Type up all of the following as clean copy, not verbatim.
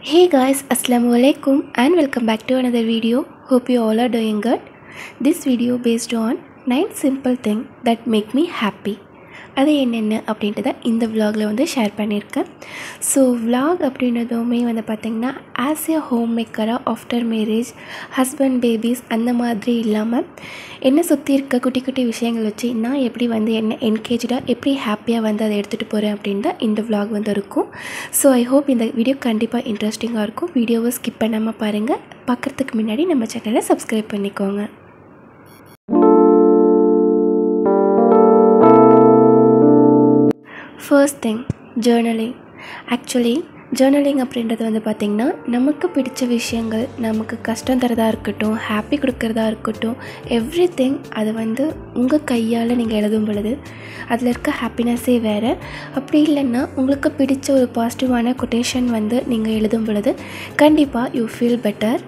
Hey guys, Assalamualaikum and welcome back to another video. Hope you all are doing good. This video based on 9 simple things that make me happy. அது என்னென்ன அப்படின்றத இந்த vlogல வந்து share பண்ணியிருக்கேன். So vlog அப்படின்றதுமே வந்து பார்த்திங்கன்னா ஆஸ் ஏ ஹோம் மேக்கராக ஆஃப்டர் மேரேஜ் ஹஸ்பண்ட் பேபிஸ் அந்த மாதிரி இல்லாமல் என்னை சுற்றி இருக்க குட்டி குட்டி விஷயங்கள் வச்சு நான் எப்படி வந்து என்ன என்கேஜாக எப்படி ஹாப்பியாக வந்து அதை எடுத்துகிட்டு போகிறேன் அப்படின்னு தான் இந்த vlog வந்து இருக்கும். ஸோ ஐ ஹோப் இந்த வீடியோ கண்டிப்பாக இன்ட்ரெஸ்டிங்காக இருக்கும். வீடியோவை ஸ்கிப் பண்ணாமல் பாருங்கள். பார்க்குறதுக்கு முன்னாடி நம்ம சேனலை சப்ஸ்கிரைப் பண்ணிக்கோங்க. First thing journaling. Actually journaling அப்படின்றது வந்து பார்த்திங்கன்னா நமக்கு பிடிச்ச விஷயங்கள், நமக்கு கஷ்டம் தரதாக இருக்கட்டும், ஹாப்பி கொடுக்குறதா இருக்கட்டும், எவ்ரி திங் அதை வந்து உங்கள் கையால் நீங்கள் எழுதும் பொழுது அதில் இருக்க ஹாப்பினஸ்ஸே வேறு. அப்படி இல்லைன்னா உங்களுக்கு பிடிச்ச ஒரு பாசிட்டிவான கொட்டேஷன் வந்து நீங்கள் எழுதும் பொழுது கண்டிப்பாக you feel better.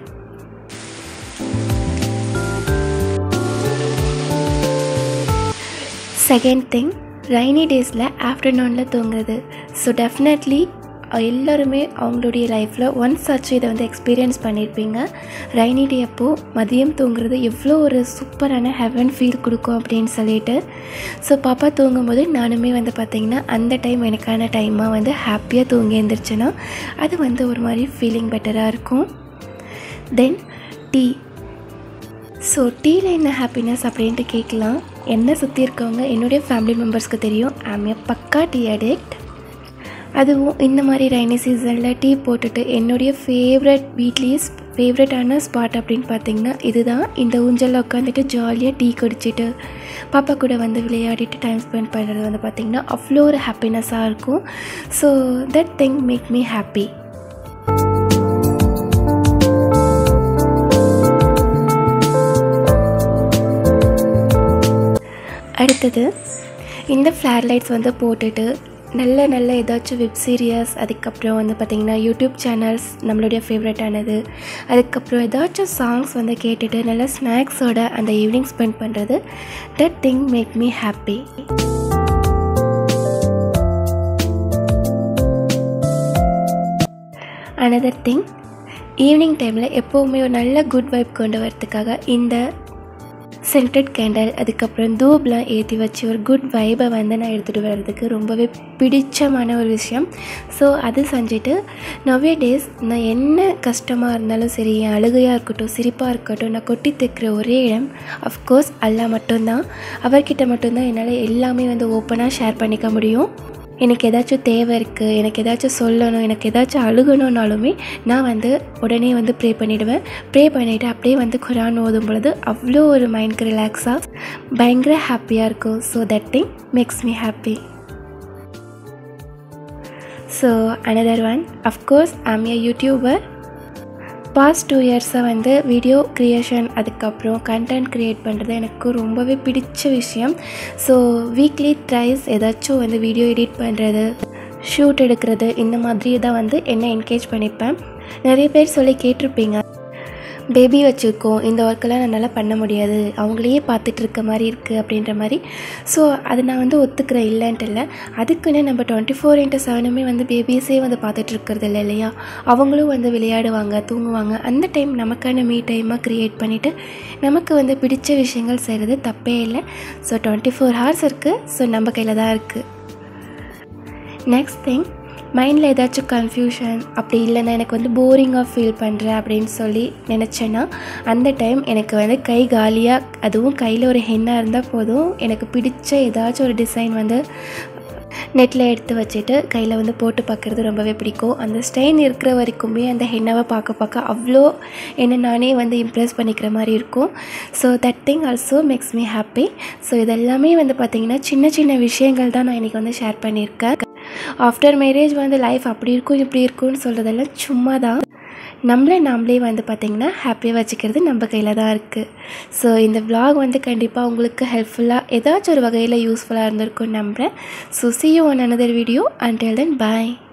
Second thing rainy டேஸில் ஆஃப்டர்நூனில் தூங்குறது. ஸோ டெஃபினெட்லி எல்லோருமே அவங்களுடைய லைஃப்பில் ஒன்ஸ் ஆச்சு இதை வந்து எக்ஸ்பீரியன்ஸ் பண்ணியிருப்பீங்க. ரைனி டே அப்போது மதியம் தூங்குறது எவ்வளோ ஒரு சூப்பரான ஹெவன் ஃபீல் கொடுக்கும் அப்படின்னு சொல்லிட்டு. ஸோ பாப்பா தூங்கும்போது நானுமே வந்து பார்த்திங்கன்னா அந்த டைம் எனக்கான டைமாக வந்து ஹாப்பியாக தூங்கி எழுந்திரிச்சேன்னா அது வந்து ஒரு மாதிரி ஃபீலிங் பெட்டராக இருக்கும். தென் டீ. ஸோ டீயில் என்ன ஹாப்பினஸ் அப்படின்ட்டு கேட்கலாம். என்னை சுற்றி இருக்கவங்க என்னுடைய ஃபேமிலி மெம்பர்ஸ்க்கு தெரியும் ஐம் ஏ பக்கா டீ அடிக்ட். அதுவும் இந்த மாதிரி ரைனி சீசனில் டீ போட்டுட்டு என்னுடைய வீட்லேயே ஃபேவரட்டான ஸ்பாட் அப்படின்னு பார்த்திங்கன்னா இதுதான். இந்த ஊஞ்சலில் உட்காந்துட்டு ஜாலியாக டீ குடிச்சிட்டு பாப்பா கூட வந்து விளையாடிட்டு டைம் ஸ்பெண்ட் பண்ணுறது வந்து பார்த்திங்கன்னா அவ்வளோ ஒரு ஹாப்பினஸ்ஸாக இருக்கும். So that thing make me happy. அடுத்தது இந்த ஃப்ளார் லைட்ஸ் வந்து போட்டுட்டு நல்ல ஏதாச்சும் வெப் சீரியஸ், அதுக்கப்புறம் வந்து பார்த்திங்கன்னா யூடியூப் சேனல்ஸ் நம்மளுடைய ஃபேவரட்டானது, அதுக்கப்புறம் ஏதாச்சும் சாங்ஸ் வந்து கேட்டுட்டு நல்ல ஸ்நாக்ஸோட அந்த ஈவினிங் ஸ்பெண்ட் பண்ணுறது that thing make me happy. Another thing evening டைமில் எப்போவுமே ஒரு நல்ல குட் வைப் கொண்டு வரதுக்காக இந்த சென்டட் கேண்டல், அதுக்கப்புறம் தூப்லாம் ஏற்றி வச்சு ஒரு குட் வைபை வந்து நான் எடுத்துகிட்டு வர்றதுக்கு ரொம்பவே பிடிச்சமான ஒரு விஷயம். ஸோ அது செஞ்சுட்டு நவ்வே டேஸ் நான் என்ன கஷ்டமாக இருந்தாலும் சரி, என் அழுகையாக இருக்கட்டும், சிரிப்பாக இருக்கட்டும், நான் கொட்டி தைக்கிற ஒரே இடம் அஃப்கோர்ஸ் அல்லா மட்டும்தான். அவர்கிட்ட மட்டும்தான் என்னால் எல்லாமே வந்து ஓப்பனாக ஷேர் பண்ணிக்க முடியும். எனக்கு ஏதாச்சும் தேவை இருக்குது, எனக்கு ஏதாச்சும் சொல்லணும், எனக்கு ஏதாச்சும் அழுகணுன்னாலுமே நான் வந்து உடனே வந்து ப்ரே பண்ணிவிடுவேன். ப்ரே பண்ணிவிட்டு அப்படியே வந்து குரான் ஓதும் பொழுது அவ்வளோ ஒரு மைண்டுக்கு ரிலாக்ஸாக பயங்கர ஹாப்பியாக இருக்கும். So that thing makes me happy. So another one of course I'm a YouTuber. Past 2 இயர்ஸாக வந்து வீடியோ க்ரியேஷன், அதுக்கப்புறம் கண்டென்ட் க்ரியேட் பண்ணுறது எனக்கு ரொம்பவே பிடிச்ச விஷயம். ஸோ வீக்லி த்ரைஸ் ஏதாச்சும் வந்து வீடியோ எடிட் பண்ணுறது, ஷூட் எடுக்கிறது, இந்த மாதிரி தான் வந்து என்னை என்கேஜ் பண்ணிப்பேன். நிறைய பேர் சொல்லி கேட்டிருப்பீங்க பேபி வச்சுருக்கோம், இந்த ஒர்க்கெல்லாம் என்னால் பண்ண முடியாது, அவங்களையே பார்த்துட்டு இருக்க மாதிரி இருக்குது அப்படின்ற மாதிரி. ஸோ அது நான் வந்து ஒத்துக்கிறேன், இல்லைன்ட்டு இல்லை. அதுக்குன்னு நம்ம 24/7 வந்து பேபிஸே வந்து பார்த்துட்ருக்கிறது இல்லை இல்லையா. அவங்களும் வந்து விளையாடுவாங்க, தூங்குவாங்க. அந்த டைம் நமக்கான மீ டைமாக க்ரியேட் பண்ணிவிட்டு நமக்கு வந்து பிடிச்ச விஷயங்கள் செய்கிறது தப்பே இல்லை. ஸோ 24 hours இருக்குது. ஸோ நம்ம கையில் தான் இருக்குது. நெக்ஸ்ட் திங் மைண்டில் ஏதாச்சும் கன்ஃபியூஷன் அப்படி இல்லைன்னா எனக்கு வந்து போரிங்காக ஃபீல் பண்ணுறேன் அப்படின்னு சொல்லி நினச்சேன்னா அந்த டைம் எனக்கு வந்து கை காலியாக, அதுவும் கையில் ஒரு ஹென்னாக இருந்தால் போதும், எனக்கு பிடிச்ச ஏதாச்சும் ஒரு டிசைன் வந்து நெட்டில் எடுத்து வச்சுட்டு கையில் வந்து போட்டு பார்க்குறது ரொம்பவே பிடிக்கும். அந்த ஸ்டைன் இருக்கிற வரைக்குமே அந்த ஹென்னாவை பார்க்க அவ்வளோ என்னை நானே வந்து இம்ப்ரெஸ் பண்ணிக்கிற மாதிரி இருக்கும். So that thing also maths me happy. So இதெல்லாமே வந்து பார்த்திங்கன்னா சின்ன சின்ன விஷயங்கள் தான் நான் இன்றைக்கி வந்து ஷேர் பண்ணியிருக்கேன். ஆஃப்டர் மேரேஜ் வந்து லைஃப் அப்படி இருக்கும் இப்படி இருக்கும்னு சொல்கிறதெல்லாம் சும்மா தான். நாமளே வந்து பார்த்திங்கன்னா ஹாப்பியாக வச்சுக்கிறது நம்ம கையில் தான் இருக்குது. ஸோ இந்த vlog வந்து கண்டிப்பாக உங்களுக்கு ஹெல்ப்ஃபுல்லாக ஏதாச்சும் ஒரு வகையில் யூஸ்ஃபுல்லாக இருந்திருக்கும்னு நம்புகிறேன். So see you on another video. Until then, bye.